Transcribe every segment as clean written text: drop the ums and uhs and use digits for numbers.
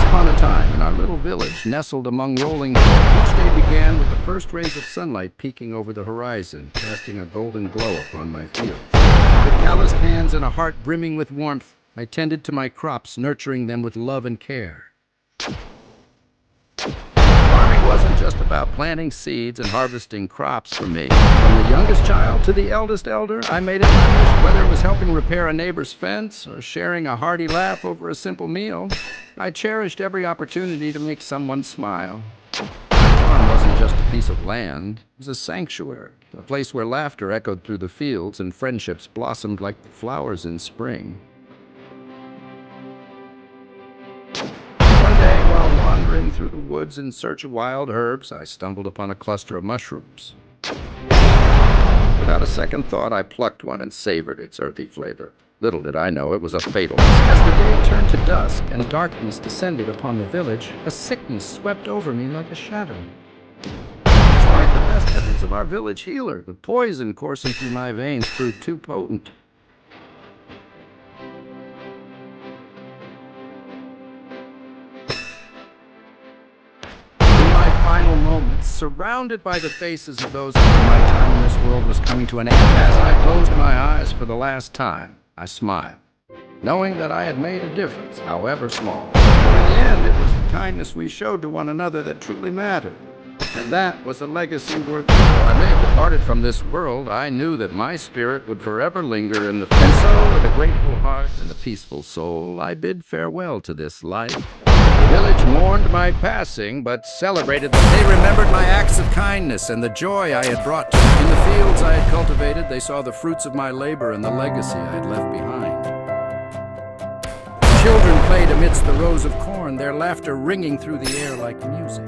upon a time, in our little village, nestled among rolling hills, each day began with the first rays of sunlight peeking over the horizon, casting a golden glow upon my field. With calloused hands and a heart brimming with warmth, I tended to my crops, nurturing them with love and care. Farming wasn't just about planting seeds and harvesting crops for me. From the youngest child to the eldest elder, I made it my mission. Whether it was helping repair a neighbor's fence or sharing a hearty laugh over a simple meal, I cherished every opportunity to make someone smile. My farm wasn't just a piece of land, it was a sanctuary, a place where laughter echoed through the fields and friendships blossomed like flowers in spring. One day, while wandering through the woods in search of wild herbs, I stumbled upon a cluster of mushrooms. Without a second thought, I plucked one and savored its earthy flavor. Little did I know it was a fatal mistake. As the day turned to dusk and darkness descended upon the village, a sickness swept over me like a shadow. Despite the best efforts of our village healer, the poison coursing through my veins proved too potent. Final moments, surrounded by the faces of those who my time in this world was coming to an end. As I closed my eyes for the last time, I smiled, knowing that I had made a difference, however small. But in the end, it was the kindness we showed to one another that truly mattered. And that was a legacy worth it. When I may have departed from this world, I knew that my spirit would forever linger in the field. And so, with a grateful heart and a peaceful soul, I bid farewell to this life. The village mourned my passing, but celebrated that they remembered my acts of kindness and the joy I had brought to them. In the fields I had cultivated, they saw the fruits of my labor and the legacy I had left behind. Children played amidst the rows of corn, their laughter ringing through the air like music.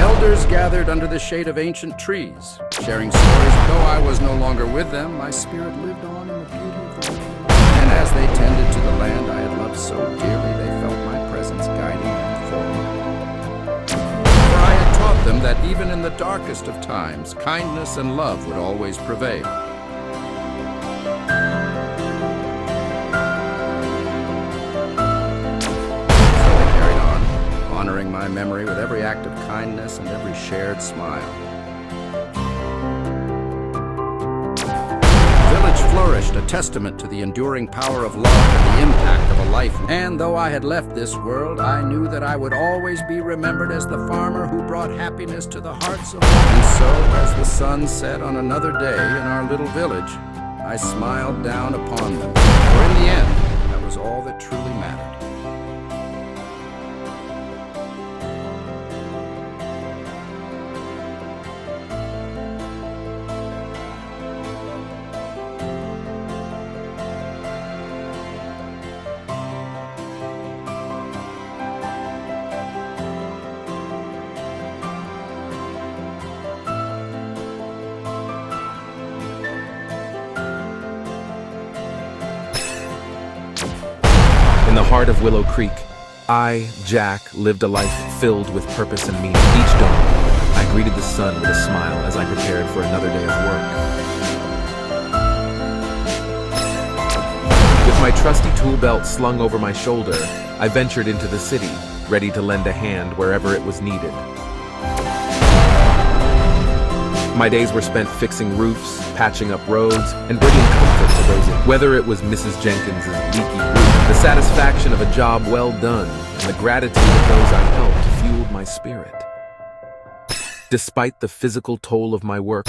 Elders gathered under the shade of ancient trees, sharing stories. Though I was no longer with them, my spirit lived on in the beauty of the world. And as they tended to the land I had loved so dearly, they felt my presence guiding them forward. For I had taught them that even in the darkest of times, kindness and love would always prevail. So they carried on, honoring my memory with every act of kindness and every shared smile. Flourished, a testament to the enduring power of love and the impact of a life. And though I had left this world, I knew that I would always be remembered as the farmer who brought happiness to the hearts of all. And so, as the sun set on another day in our little village, I smiled down upon them. For in the end, that was all that truly mattered. In the heart of Willow Creek, I, Jack, lived a life filled with purpose and meaning. Each dawn, I greeted the sun with a smile as I prepared for another day of work. With my trusty tool belt slung over my shoulder, I ventured into the city, ready to lend a hand wherever it was needed. My days were spent fixing roofs, patching up roads, and bringing comfort to those in. Whether it was Mrs. Jenkins' leaky roof, the satisfaction of a job well done, and the gratitude of those I helped fueled my spirit. Despite the physical toll of my work,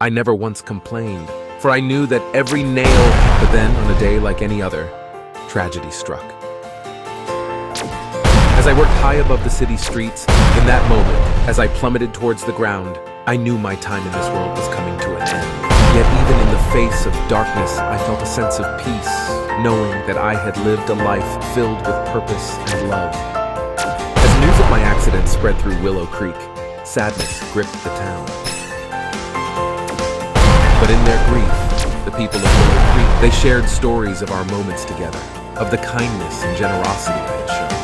I never once complained, for I knew that every nail. But then, on a day like any other, tragedy struck. As I worked high above the city streets, in that moment, as I plummeted towards the ground, I knew my time in this world was coming to an end. Yet even in the face of darkness, I felt a sense of peace, knowing that I had lived a life filled with purpose and love. As news of my accident spread through Willow Creek, sadness gripped the town. But in their grief, the people of Willow Creek, they shared stories of our moments together, of the kindness and generosity I had shown.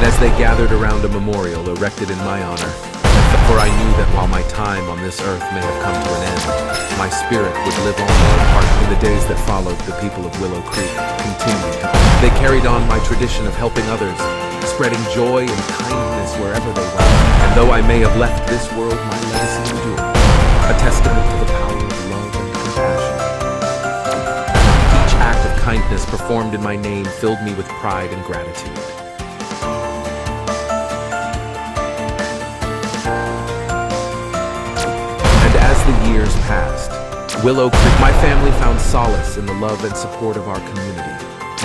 And as they gathered around a memorial erected in my honor, I For I knew that while my time on this earth may have come to an end, my spirit would live on in my heart. In the days that followed, the people of Willow Creek continued to. They carried on my tradition of helping others, spreading joy and kindness wherever they went. And though I may have left this world, my legacy endured, a testament to the power of love and compassion. Each act of kindness performed in my name filled me with pride and gratitude. And as the years passed, Willow Creek, my family found solace in the love and support of our community.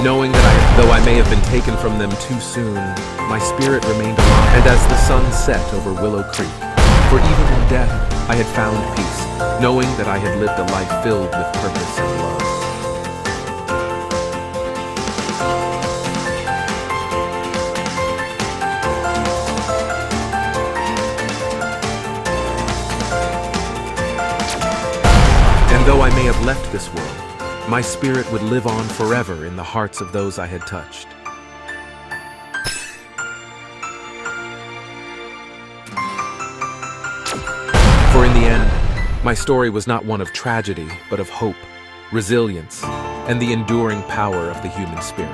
Knowing that though I may have been taken from them too soon, my spirit remained alive. And as the sun set over Willow Creek, for even in death I had found peace, knowing that I had lived a life filled with purpose and love. And though I may have left this world, my spirit would live on forever in the hearts of those I had touched. For in the end, my story was not one of tragedy, but of hope, resilience, and the enduring power of the human spirit.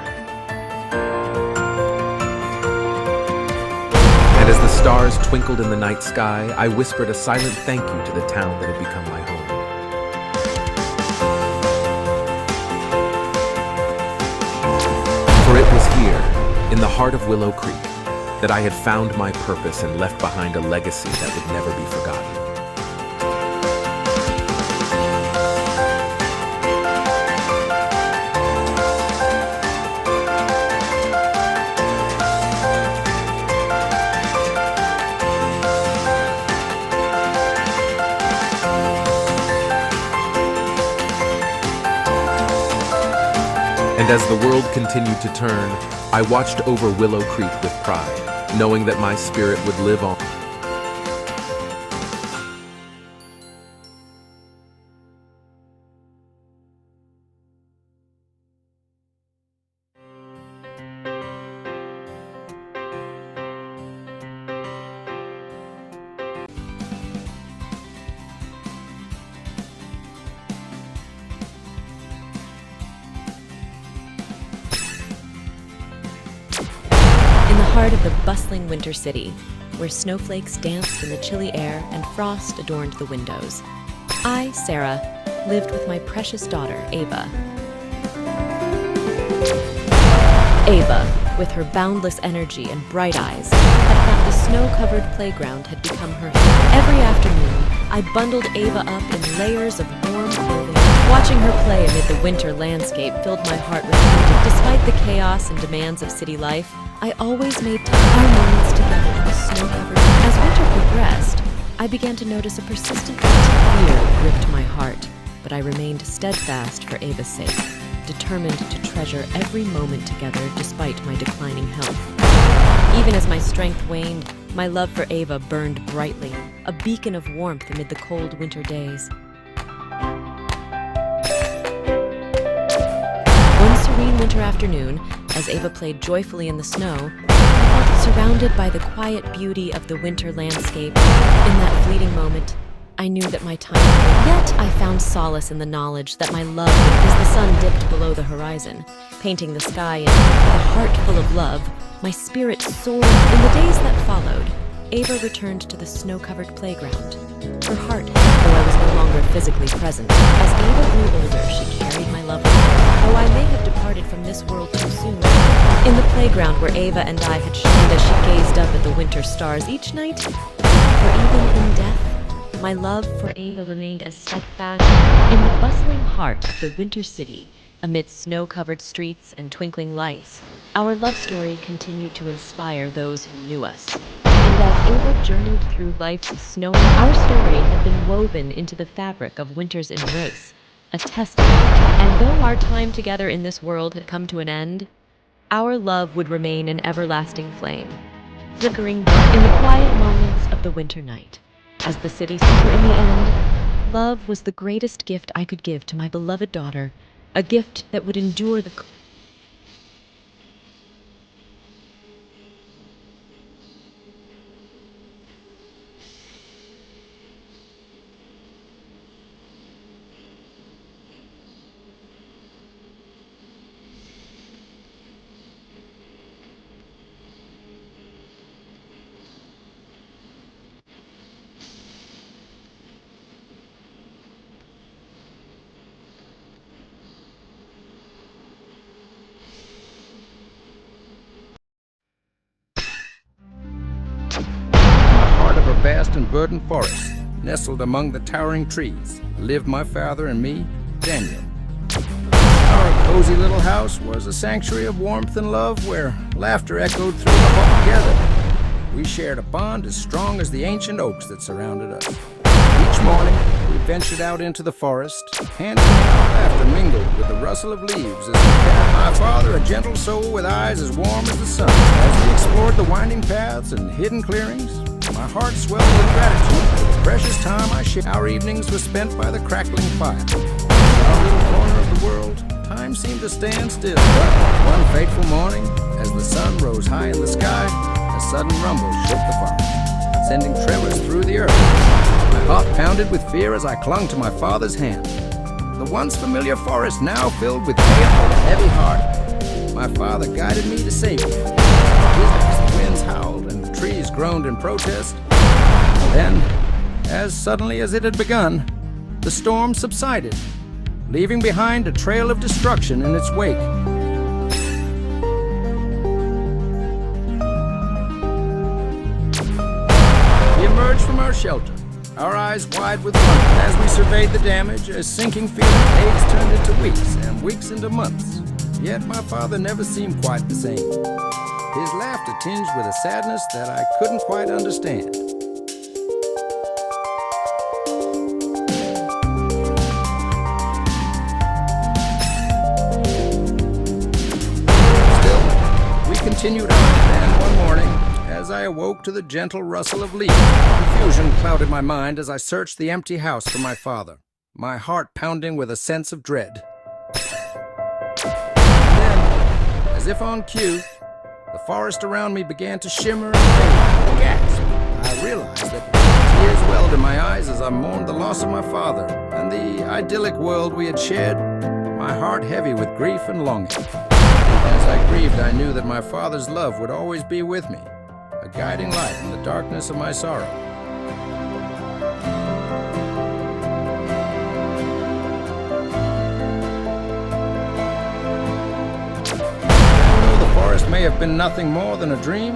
And as the stars twinkled in the night sky, I whispered a silent thank you to the town that had become my home. For it was here, in the heart of Willow Creek, that I had found my purpose and left behind a legacy that would never be forgotten. And as the world continued to turn, I watched over Willow Creek with pride, knowing that my spirit would live on. In the heart of the bustling winter city, where snowflakes danced in the chilly air and frost adorned the windows, I, Sarah, lived with my precious daughter, Ava. Ava, with her boundless energy and bright eyes, had found the snow-covered playground had become her home. Every afternoon, I bundled Ava up in layers of warm clothing. Watching her play amid the winter landscape filled my heart with wonder. Despite the chaos and demands of city life, I always made time. Our moments together in the snow-covered. As winter progressed, I began to notice a persistent fear gripped my heart, but I remained steadfast for Ava's sake, determined to treasure every moment together despite my declining health. Even as my strength waned, my love for Ava burned brightly, a beacon of warmth amid the cold winter days. One serene winter afternoon, as Ava played joyfully in the snow, I felt surrounded by the quiet beauty of the winter landscape. In that fleeting moment, I knew that my time came. Yet I found solace in the knowledge that my love, as the sun dipped below the horizon, painting the sky in with a heart full of love, my spirit soared. In the days that followed, Ava returned to the snow-covered playground. Her heart, though I was no longer physically present. As Ava grew older, she carried my love with her, though I may have departed from this world too soon. In the playground where Ava and I had shared as she gazed up at the winter stars each night, for even in death, my love for Ava remained as steadfast. In the bustling heart of the winter city, amidst snow-covered streets and twinkling lights, our love story continued to inspire those who knew us. And as Ava journeyed through life's snowy, our story had been woven into the fabric of winter's embrace, a testament. And though our time together in this world had come to an end, our love would remain an everlasting flame, flickering in the quiet moments of the winter night. As the city suffered in the end, love was the greatest gift I could give to my beloved daughter, a gift that would endure the vast and verdant forest. Nestled among the towering trees lived my father and me, Daniel. Our cozy little house was a sanctuary of warmth and love where laughter echoed through the hall together. We shared a bond as strong as the ancient oaks that surrounded us. Each morning, we ventured out into the forest, hand in hand laughter mingled with the rustle of leaves as we carried my father, a gentle soul with eyes as warm as the sun. As we explored the winding paths and hidden clearings, my heart swelled with gratitude for the precious time I shared. Our evenings were spent by the crackling fire. In our little corner of the world, time seemed to stand still. But one fateful morning, as the sun rose high in the sky, a sudden rumble shook the forest, sending tremors through the earth. My heart pounded with fear as I clung to my father's hand. The once familiar forest now filled with painful, heavy heart. My father guided me to safety. As the winds howled and the trees groaned in protest. Then, as suddenly as it had begun, the storm subsided, leaving behind a trail of destruction in its wake. We emerged from our shelter, our eyes wide with wonder. As we surveyed the damage, a sinking feeling, days turned into weeks, and weeks into months. Yet my father never seemed quite the same. His laughter tinged with a sadness that I couldn't quite understand. Still, we continued on, and one morning, as I awoke to the gentle rustle of leaves, confusion clouded my mind as I searched the empty house for my father, my heart pounding with a sense of dread. Then, as if on cue, the forest around me began to shimmer and fade. With a gasp, I realized that tears welled in my eyes as I mourned the loss of my father and the idyllic world we had shared, my heart heavy with grief and longing. As I grieved, I knew that my father's love would always be with me, a guiding light in the darkness of my sorrow. Although the forest may have been nothing more than a dream,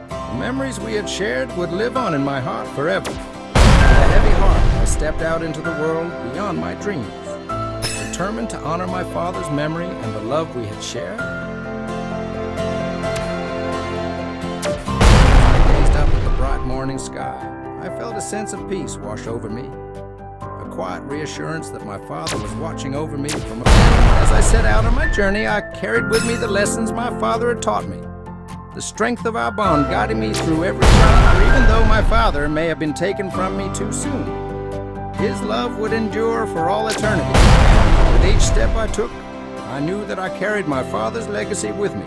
the memories we had shared would live on in my heart forever. With a heavy heart, I stepped out into the world beyond my dreams, determined to honor my father's memory and the love we had shared. Morning sky, I felt a sense of peace wash over me, a quiet reassurance that my father was watching over me from afar. As I set out on my journey, I carried with me the lessons my father had taught me, the strength of our bond guiding me through every challenge. For even though my father may have been taken from me too soon, his love would endure for all eternity. And with each step I took, I knew that I carried my father's legacy with me,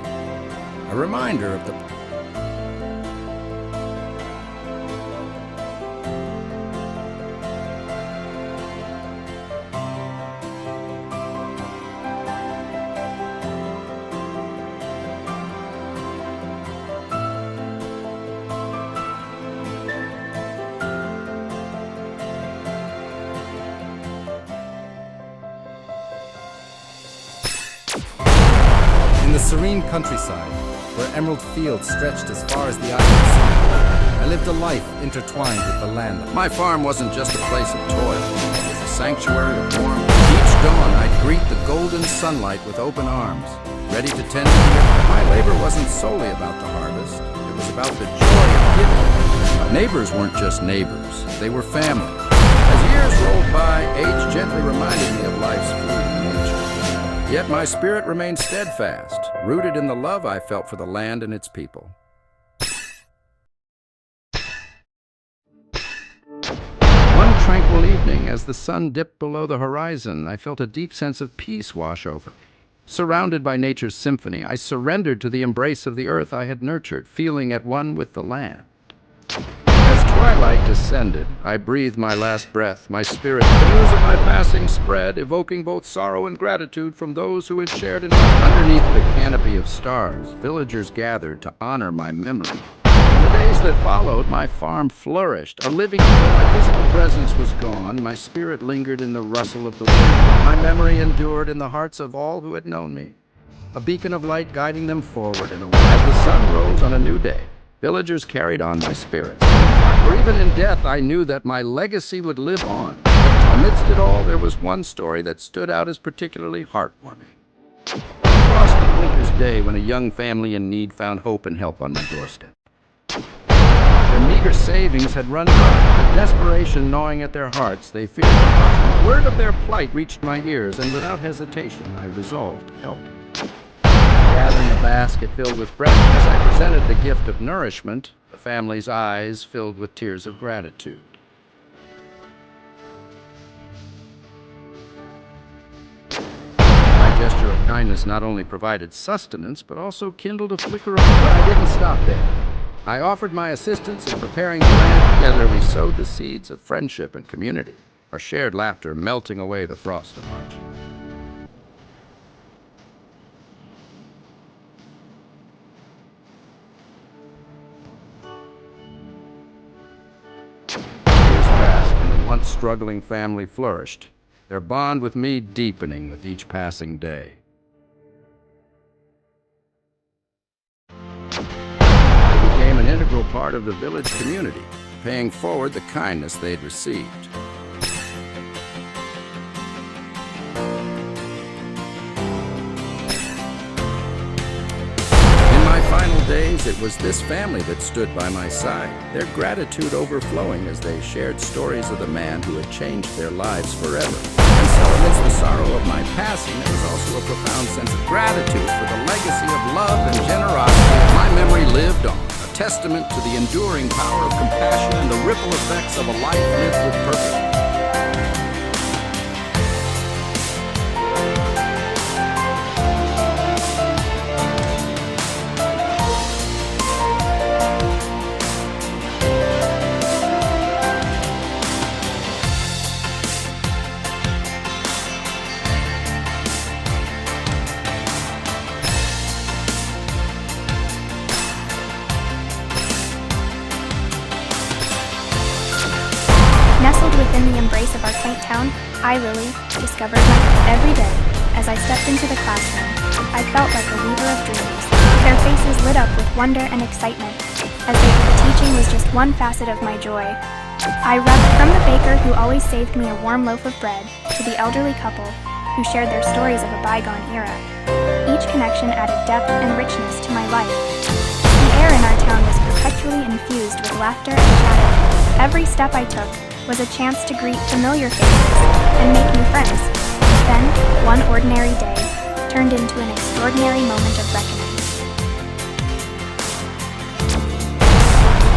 a reminder of the In the serene countryside, where emerald fields stretched as far as the eye could see, I lived a life intertwined with the land. My farm wasn't just a place of toil, it was a sanctuary of warmth. Each dawn, I'd greet the golden sunlight with open arms, ready to tend to the earth. My labor wasn't solely about the harvest, it was about the joy of giving. Neighbors weren't just neighbors, they were family. As years rolled by, age gently reminded me of life's fleeting nature. Yet my spirit remained steadfast, rooted in the love I felt for the land and its people. One tranquil evening, as the sun dipped below the horizon, I felt a deep sense of peace wash over me. Surrounded by nature's symphony, I surrendered to the embrace of the earth I had nurtured, feeling at one with the land. As twilight descended, I breathed my last breath, my spirit. The news of my passing spread, evoking both sorrow and gratitude from those who had shared in it. Underneath the canopy of stars, villagers gathered to honor my memory. In the days that followed, my farm flourished. A living, my physical presence was gone, my spirit lingered in the rustle of the wind. My memory endured in the hearts of all who had known me, a beacon of light guiding them forward in a way. As the sun rose on a new day, Villagers carried on my spirit. For even in death, I knew that my legacy would live on. Amidst it all, there was one story that stood out as particularly heartwarming. A frosty winter's day when a young family in need found hope and help on my doorstep. Their meager savings had run dry, with desperation gnawing at their hearts. They feared the word of their plight reached my ears, and without hesitation, I resolved to help. Gathering a basket filled with bread, as I presented the gift of nourishment, the family's eyes filled with tears of gratitude. My gesture of kindness not only provided sustenance, but also kindled a flicker of hope. But I didn't stop there. I offered my assistance in preparing the land. Together we sowed the seeds of friendship and community, our shared laughter melting away the frost of March. Years passed, and the once struggling family flourished, their bond with me deepening with each passing day. They became an integral part of the village community, paying forward the kindness they'd received. In my final days, it was this family that stood by my side, their gratitude overflowing as they shared stories of the man who had changed their lives forever. And so, amidst the sorrow of my passing, there was also a profound sense of gratitude for the legacy of love and generosity. My memory lived on, a testament to the enduring power of compassion and the ripple effects of a life lived with purpose. Nestled within the embrace of our quaint town, I, Lily, discovered every day. As I stepped into the classroom, I felt like a weaver of dreams. Their faces lit up with wonder and excitement, as if teaching was just one facet of my joy. I rubbed from the baker who always saved me a warm loaf of bread, to the elderly couple who shared their stories of a bygone era. Each connection added depth and richness to my life. The air in our town was perpetually infused with laughter and chatter. Every step I took was a chance to greet familiar faces and make new friends. Then, one ordinary day turned into an extraordinary moment of reckoning.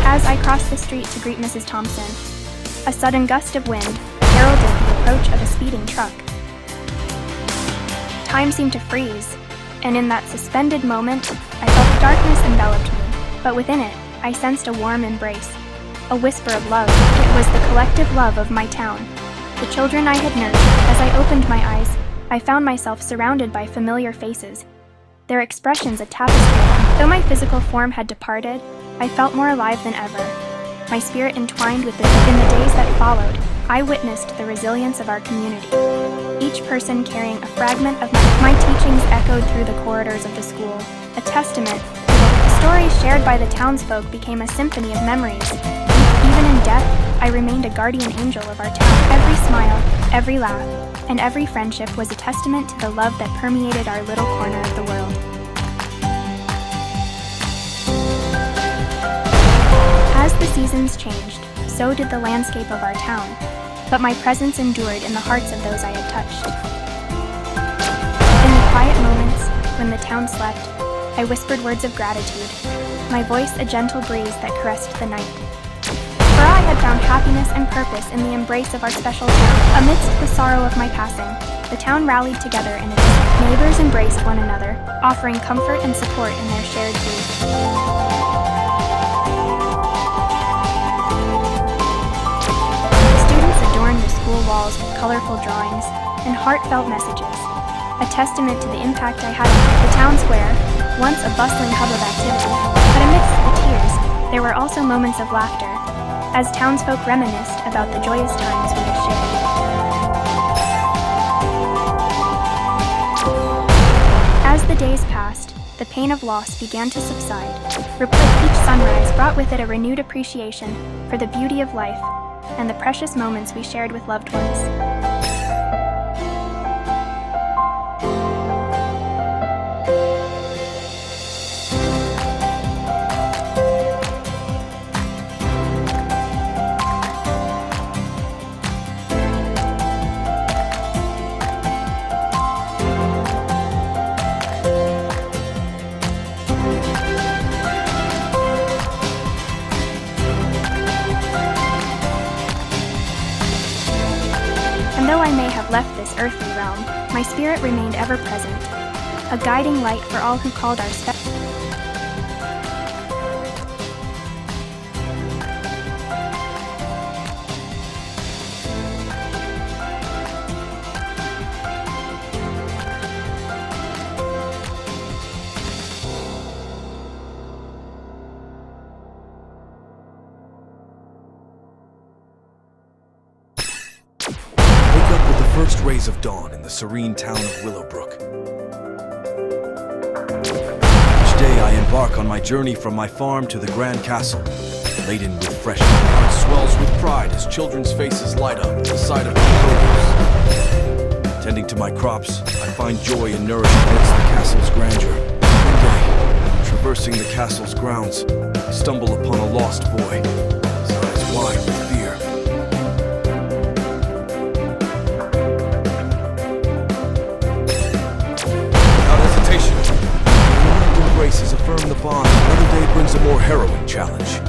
As I crossed the street to greet Mrs. Thompson, a sudden gust of wind heralded the approach of a speeding truck. Time seemed to freeze, and in that suspended moment, I felt darkness enveloped me, but within it, I sensed a warm embrace. A whisper of love. It was the collective love of my town. The children I had nursed. As I opened my eyes, I found myself surrounded by familiar faces, their expressions a tapestry. Though my physical form had departed, I felt more alive than ever. My spirit entwined with them. In the days that followed, I witnessed the resilience of our community. Each person carrying a fragment of my teachings echoed through the corridors of the school, a testament to the stories shared by the townsfolk became a symphony of memories. Even in death, I remained a guardian angel of our town. Every smile, every laugh, and every friendship was a testament to the love that permeated our little corner of the world. As the seasons changed, so did the landscape of our town, but my presence endured in the hearts of those I had touched. In the quiet moments, when the town slept, I whispered words of gratitude, my voice a gentle breeze that caressed the night. For I had found happiness and purpose in the embrace of our special town. Amidst the sorrow of my passing, the town rallied together in a distance. Neighbors embraced one another, offering comfort and support in their shared grief. Students adorned the school walls with colorful drawings and heartfelt messages, a testament to the impact I had on the town square, once a bustling hub of activity. But amidst the tears, there were also moments of laughter, as townsfolk reminisced about the joyous times we had shared. As the days passed, the pain pain of loss began to subside. Each sunrise brought with it a renewed appreciation for the beauty of life and the precious moments we shared with loved ones. And though I may have left this earthly realm, my spirit remained ever present, a guiding light for all who called our step. First rays of dawn in the serene town of Willowbrook. Each day I embark on my journey from my farm to the grand castle, laden with fresh. My heart swells with pride as children's faces light up at the sight of my produce. Tending to my crops, I find joy and nourishment amidst the castle's grandeur. One day, traversing the castle's grounds, I stumble upon a lost boy, his eyes wide with fear. Embraces affirm the bond. Another day brings a more harrowing challenge.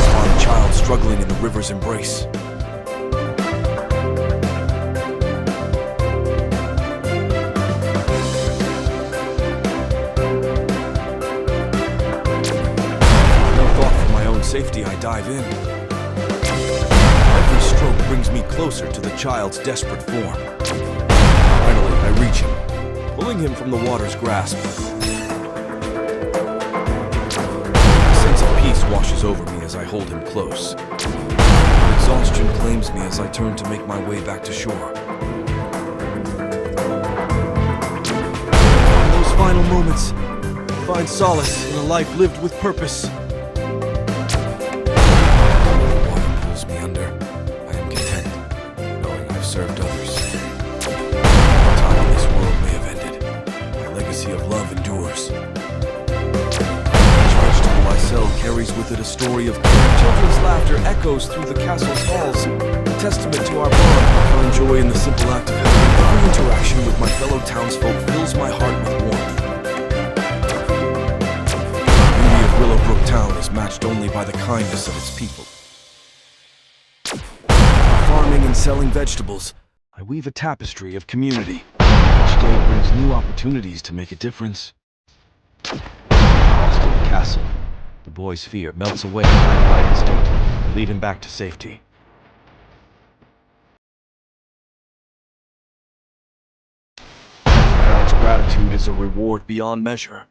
Upon a child struggling in the river's embrace. No thought for my own safety, I dive in. Every stroke brings me closer to the child's desperate form. Finally, I reach him, pulling him from the water's grasp. A sense of peace washes over me as I hold him close. Exhaustion claims me as I turn to make my way back to shore. In those final moments, I find solace in a life lived with purpose. The water pulls me under. I am content, knowing I've served others. Of love endures. Each vegetable I sell carries with it a story of care. Children's laughter echoes through the castle's halls, a testament to our bond. I find joy in the simple act of helping. Every interaction with my fellow townsfolk fills my heart with warmth. The beauty of Willowbrook Town is matched only by the kindness of its people. Farming and selling vegetables, I weave a tapestry of community. Each day brings new opportunities to make a difference. Lost in the castle, the boy's fear melts away by instinct to lead him back to safety. God's gratitude is a reward beyond measure.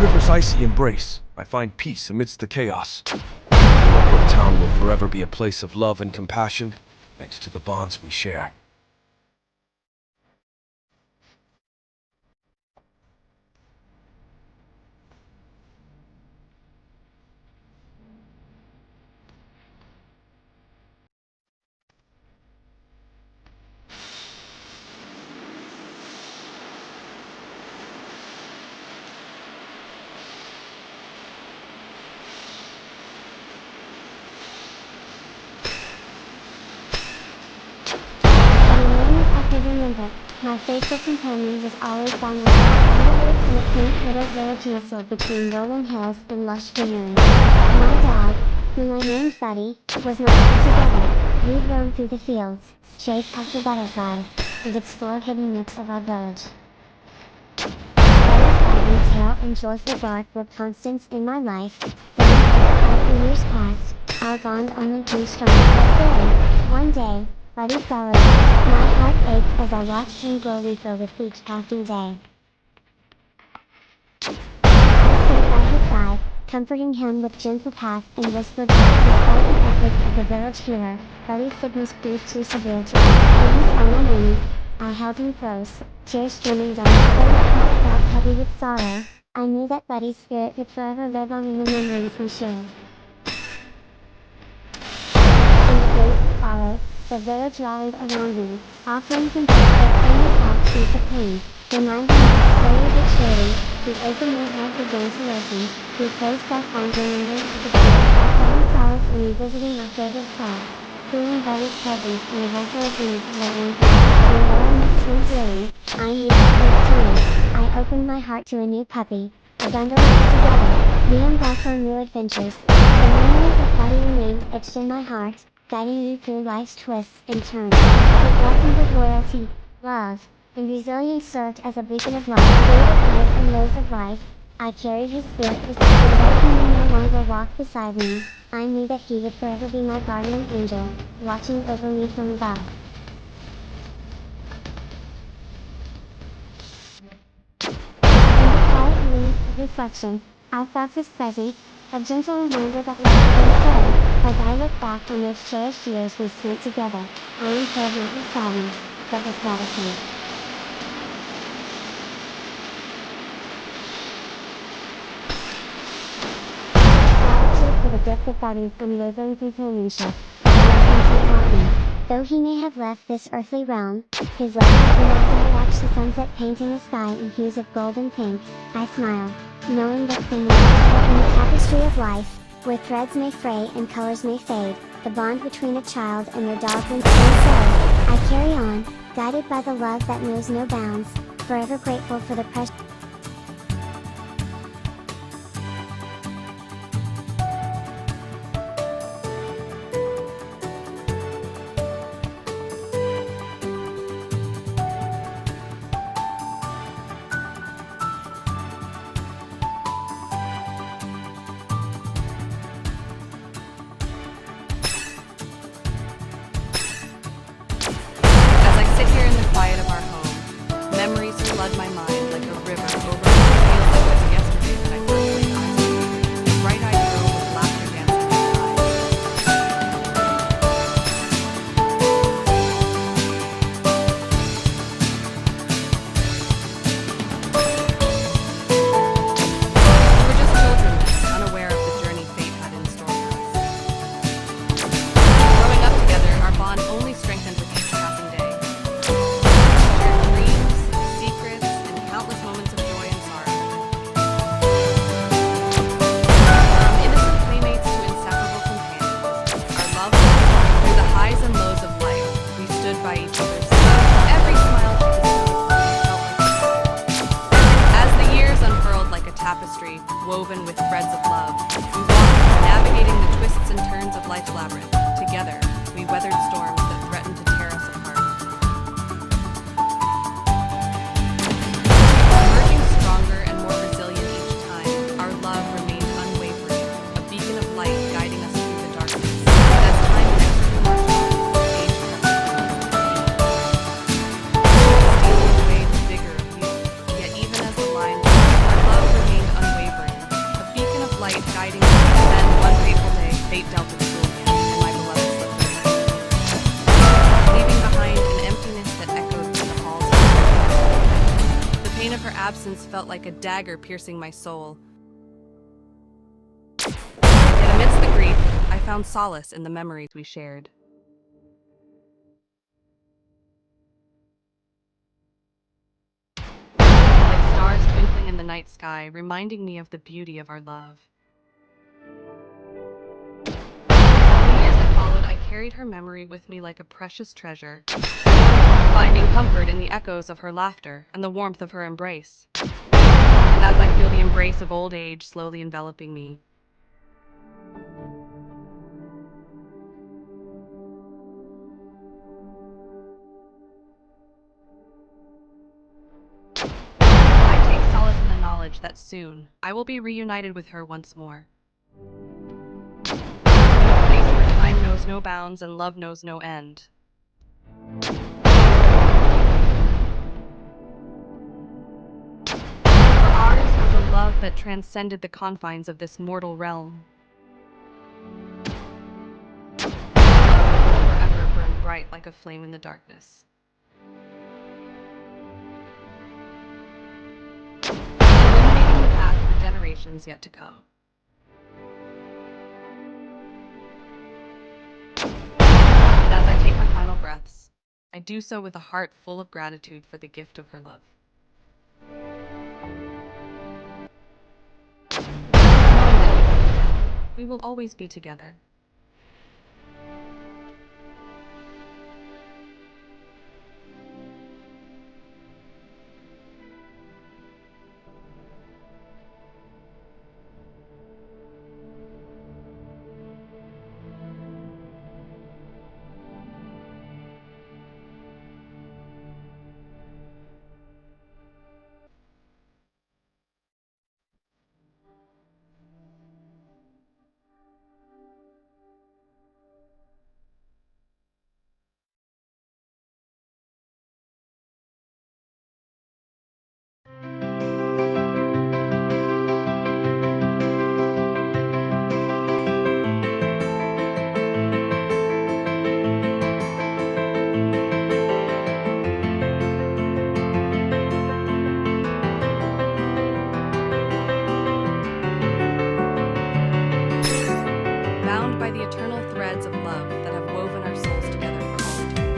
River's icy embrace, I find peace amidst the chaos. Willowbrook Town will forever be a place of love and compassion, thanks to the bonds we share. Remember, my faithful companion was always gone with me. We lived in a quaint little village nestled between rolling hills and lush greenery. My dog, whom I named Buddy, was not put together. We'd roam through the fields, chase after butterflies, and explore hidden nooks of our village. Buddy's always tail and joyful bark were constants in my life. Then, as the years passed, our bond only grew stronger. Then, one day, Buddy followed me. My heart ached as I watched him grow weaker with each passing day. comforting him with gentle pats and whispered words despite the efforts of the village healer. Buddy's sickness proved too severe to in his final moments, I held him close, tears streaming down his face. My heart felt heavy with sorrow. I knew that Buddy's spirit would forever live on in the memories we shared. In the days that followed, the village rallied around me, offerings and gifts that came without peace of pain, reminding me that slowly but surely, the open their hearts began to listen, the closed their hands remembering to the spirit. I found solace in revisiting my favorite spot, feeling Buddy's presence and eventual agreement to let one thing. And though I missed him dearly, I knew that his time, I opened my heart to a new puppy, a bundle of together, we embarked on new adventures. The memories of Buddy remained etched in my heart, guiding me through life's twists and turns. His lessons of loyalty, love, and resilience served as a beacon of light. Through the highs and lows of life, I carried his spirit with me. And though he may no longer walk beside me, I knew that he would forever be my guardian angel, watching over me from above. In the quiet moments of reflection, I felt his presence, a gentle reminder that life is unfair. As I look back on those cherished years we spent together, I am filled not with sadness, but with gratitude. Gratitude for the gift of Buddy from living companionship, the lessons he taught me. Though he may have left this earthly realm, his legacy remains. As I watch the sunset painting the sky in hues of gold and pink, I smile, knowing that somewhere in the tapestry of life, where threads may fray and colors may fade, the bond between a child and their dog will stand so. I carry on, guided by the love that knows no bounds, forever grateful for the precious. Flood my mind like a river over what feels like it was yesterday that I first laid eyes on you. A bright-eyed girl with laughter dancing in her eyes. We were just children then, unaware of the journey fate had in store for us. Growing up together, our bond only strengthened with each passing day. Shared dreams, secrets, and countless moments of joy and sorrow. From innocent playmates to inseparable companions, our love grew through the highs and lows of life. We stood by each other's side. Every smile she bestowed, we felt like a sister. As the years unfurled like a tapestry, woven with threads of love, we walked, navigating the twists and turns of life's labyrinth. Together, we weathered storms that threatened to tear us apart. Emerging stronger and more resilient each time, our love remained unwavering, a beacon of light guiding us through the darkness. As time passed through our lives, age stealing away the vigor of youth. Yet even as the lines blurred, our love remained unwavering, a beacon of light guiding us. Then one fateful day, fate dealt its cruel hand, and my beloved slipped away, leaving behind an emptiness that echoed through the halls of our. The pain of her absence felt like a dagger piercing my soul. Yet amidst the grief, I found solace in the memories we shared. Like stars twinkling in the night sky, reminding me of the beauty of our love. In the years that followed, I carried her memory with me like a precious treasure, finding comfort in the echoes of her laughter and the warmth of her embrace. And as I feel the embrace of old age slowly enveloping me, I take solace in the knowledge that soon I will be reunited with her once more. In a place where time knows no bounds and love knows no end. For ours was a love love that transcended the confines of this mortal realm. Forever burned bright like a flame in the darkness. Illuminating the path for generations yet to come. And as I take my final breaths, I do so with a heart full of gratitude for the gift of her love. Knowing that we will always be together. Bound by the eternal threads of love that have woven our souls together for all eternity.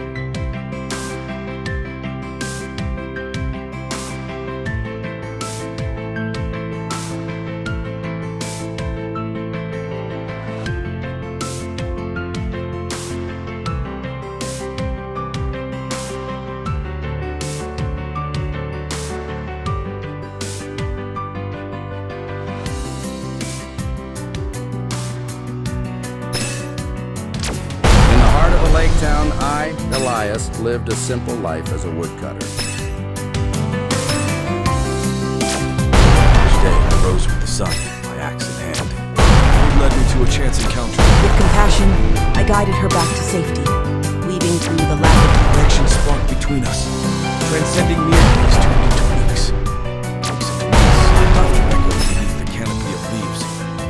In the heart of a lake town, I, Elias, lived a simple life as a woodcutter. Each day I rose with the sun, my axe in hand. It led me to a chance encounter. With compassion, I guided her back to safety, weaving through the labyrinth. Connection sparked between us, transcending mere days turned into weeks. Weeks into months, laughter echoed beneath the canopy of leaves.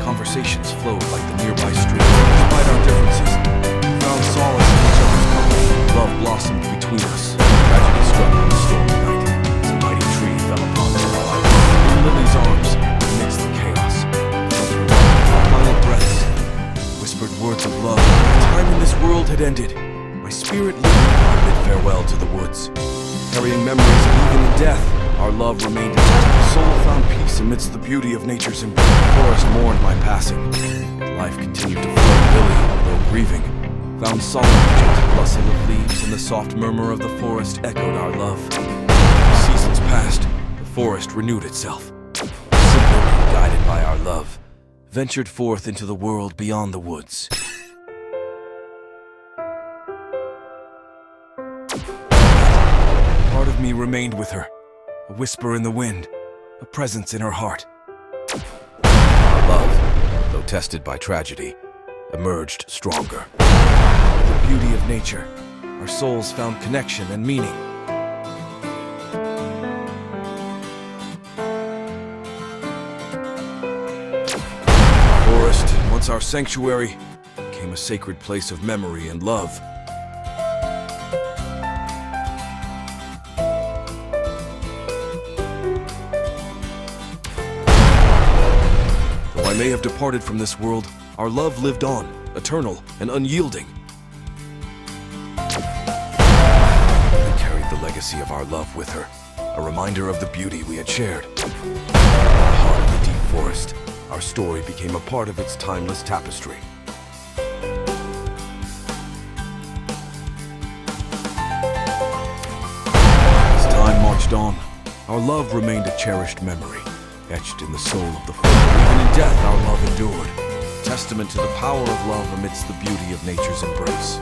Conversations flowed like the nearby stream. Despite our differences, we found solace in each other's company. Love blossomed between us. Tragedy struck on a stormy night as a mighty tree fell upon us while I was in Lily's arms amidst the chaos. Felt her love, our final breaths, whispered words of love. My time in this world had ended. My spirit lingered when I bid farewell to the woods. Carrying memories even in death, our love remained intact. My soul found peace amidst the beauty of nature's embrace. The forest mourned my passing. Life continued to flow. Lily, though grieving, found solace in the gentle rustle of leaves, and the soft murmur of the forest echoed our love. Seasons passed, the forest renewed itself. Simply guided by our love, ventured forth into the world beyond the woods. Part of me remained with her, a whisper in the wind, a presence in her heart. Our love, though tested by tragedy, emerged stronger. With the beauty of nature, our souls found connection and meaning. The forest, once our sanctuary, became a sacred place of memory and love. I may have departed from this world, our love lived on, eternal and unyielding. I carried the legacy of our love with her, a reminder of the beauty we had shared. In the heart of the deep forest, our story became a part of its timeless tapestry. As time marched on, our love remained a cherished memory, etched in the soul of the forest. Even in death, our love endured, testament to the power of love amidst the beauty of nature's embrace.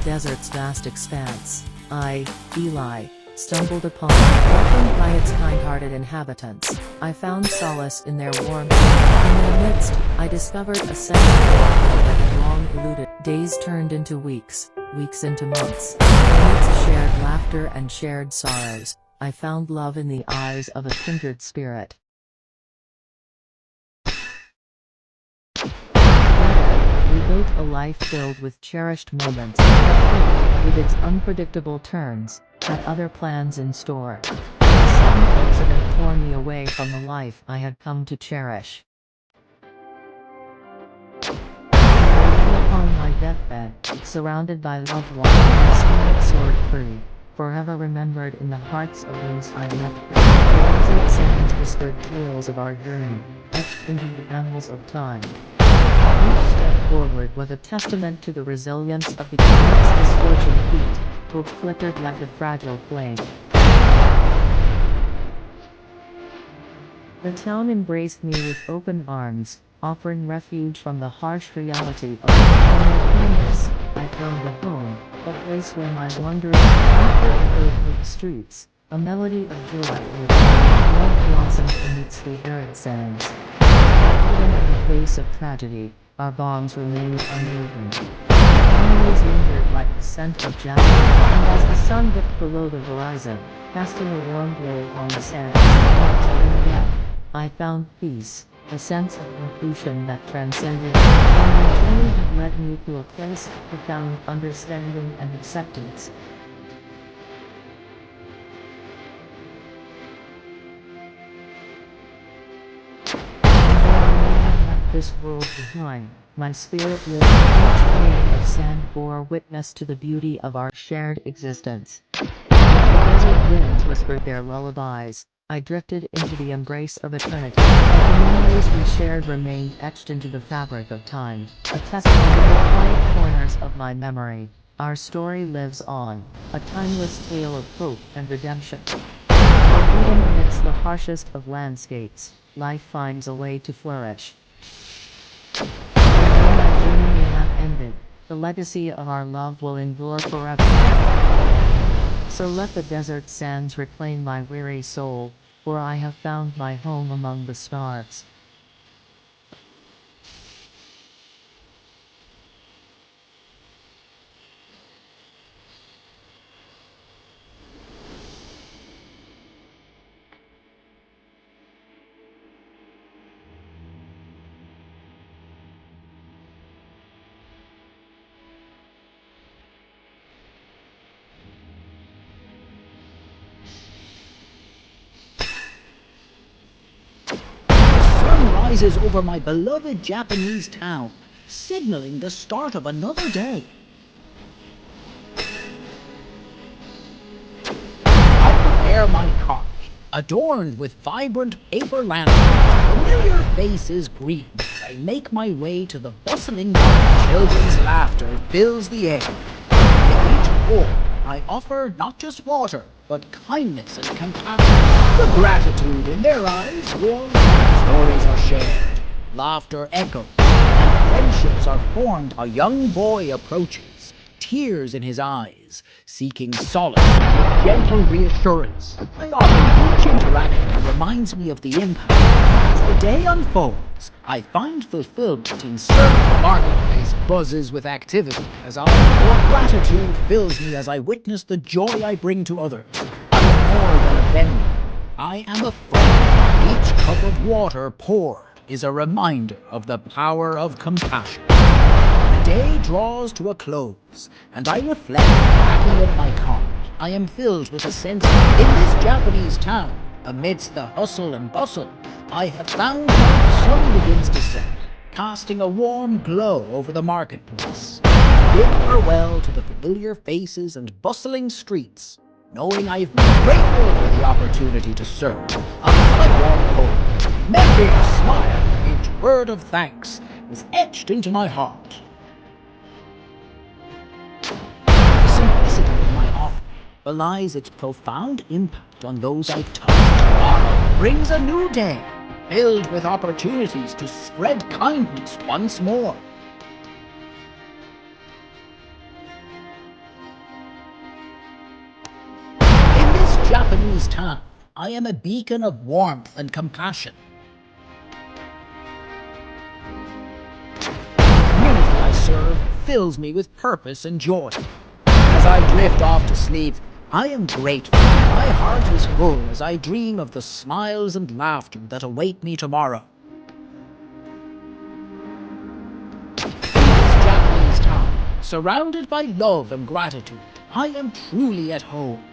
desert's vast expanse, I, Eli, stumbled upon, welcomed by its kind-hearted inhabitants. I found solace in their warmth. In their midst, I discovered a sense of belonging that had long eluded. Days turned into weeks, weeks into months. Amidst shared laughter and shared sorrows, I found love in the eyes of a kindred spirit. We built a life filled with cherished moments, but fate, with its unpredictable turns, had other plans in store. A sudden accident tore me away from the life I had come to cherish. I lay upon my deathbed, surrounded by loved ones, my spirit soared free, forever remembered in the hearts of those I left. The desert sands whispered tales of our journey, etched into the annals of time. Each step forward was a testament to the resilience of the immense misfortune feet, who flickered like a fragile flame. The town embraced me with open arms, offering refuge from the harsh reality of their kindness. I found a home, a place where my wandering laughter echoed through the streets, a melody of joy in which love blossomed amidst the arid sands. Even in the face of tragedy, our bonds remained unmoving. Memories lingered like the scent of jasmine, and as the sun dipped below the horizon, casting a warm glow on the sand, and death, I found peace, a sense of completion that transcended, and my journey had led me to a place of profound understanding and acceptance. This world behind, my spirit lived. Each grain of sand bore witness to the beauty of our shared existence. As the winds whispered their lullabies, I drifted into the embrace of eternity. The memories we shared remained etched into the fabric of time, a testament to the quiet corners of my memory. Our story lives on, a timeless tale of hope and redemption. For even amidst the harshest of landscapes, life finds a way to flourish. Although my journey may have ended, the legacy of our love will endure forever. So let the desert sands reclaim my weary soul, for I have found my home among the stars. Rises over my beloved Japanese town, signaling the start of another day. I prepare my cart, adorned with vibrant paper lanterns. Familiar faces greet me as I make my way to the bustling market. Children's laughter fills the air. To each poor, I offer not just water, but kindness and compassion. The gratitude in their eyes warms. Stories are shared, laughter echoes, and friendships are formed. A young boy approaches, tears in his eyes, seeking solace with gentle reassurance. I offer each interaction that reminds me of the impact. As the day unfolds, I find fulfillment in serving. The marketplace buzzes with activity as gratitude fills me as I witness the joy I bring to others. I am more than a vendor. I am a friend. Each cup of water poured is a reminder of the power of compassion. The day draws to a close, and I reflect, packing up my cart. I am filled with a sense of, in this Japanese town, amidst the hustle and bustle, I have found that the sun begins to set, casting a warm glow over the marketplace. Bid farewell to the familiar faces and bustling streets, knowing I've been grateful for the opportunity to serve. I walk home, met with a smile. Each word of thanks is etched into my heart. The simplicity of my offering belies its profound impact on those I've touched. Tomorrow brings a new day, filled with opportunities to spread kindness once more. Japanese town, I am a beacon of warmth and compassion. The community I serve fills me with purpose and joy. As I drift off to sleep, I am grateful. My heart is full as I dream of the smiles and laughter that await me tomorrow. In this Japanese town, surrounded by love and gratitude, I am truly at home.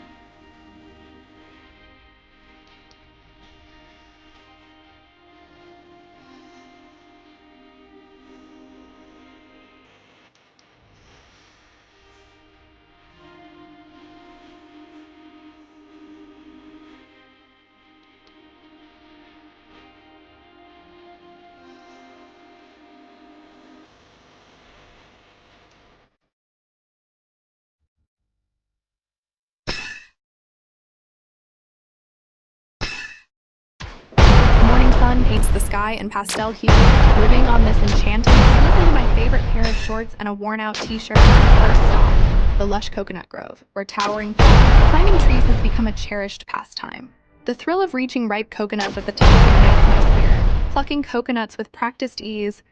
Morning sun paints the sky in pastel hues. Living on this enchanting, slip into my favorite pair of shorts and a worn-out t-shirt. First stop, the lush coconut grove, where towering climbing trees has become a cherished pastime. The thrill of reaching ripe coconuts at the top ignites my spirit. Plucking coconuts with practiced ease,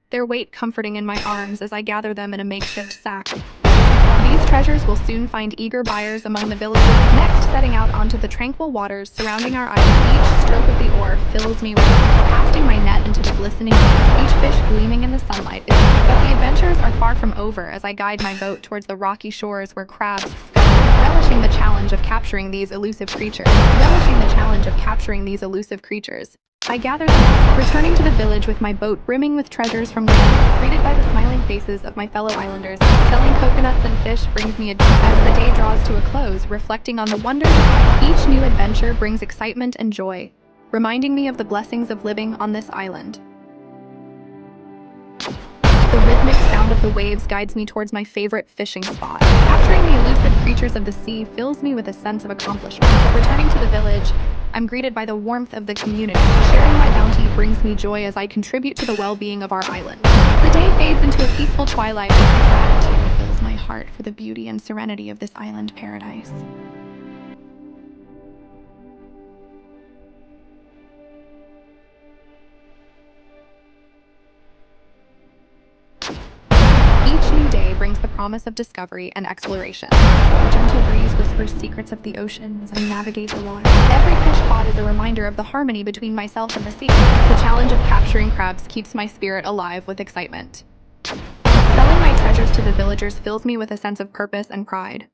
their weight comforting in my arms as I gather them in a makeshift sack. These treasures will soon find eager buyers among the villages. Next, setting out onto the tranquil waters surrounding our island, each stroke of the oar fills me with casting my net into the glistening waves, each fish gleaming in the sunlight. But the adventures are far from over as I guide my boat towards the rocky shores where crabs relishing the challenge of capturing these elusive creatures. I gather them, returning to the village with my boat brimming with treasures from within, greeted by the smiling faces of my fellow islanders. Selling coconuts and fish brings me a joy as the day draws to a close, reflecting on the wonders of life. Each new adventure brings excitement and joy, reminding me of the blessings of living on this island. The rhythmic sound of the waves guides me towards my favorite fishing spot. Capturing the elusive creatures of the sea fills me with a sense of accomplishment. Returning to the village, I'm greeted by the warmth of the community. Sharing my bounty brings me joy as I contribute to the well-being of our island. The day fades into a peaceful twilight with gratitude fills my heart for the beauty and serenity of this island paradise. Each new day brings the promise of discovery and exploration. The gentle breeze whispers secrets of the ocean as I navigate the water. Every fish caught is a reminder of the harmony between myself and the sea. The challenge of capturing crabs keeps my spirit alive with excitement. Selling my treasures to the villagers fills me with a sense of purpose and pride.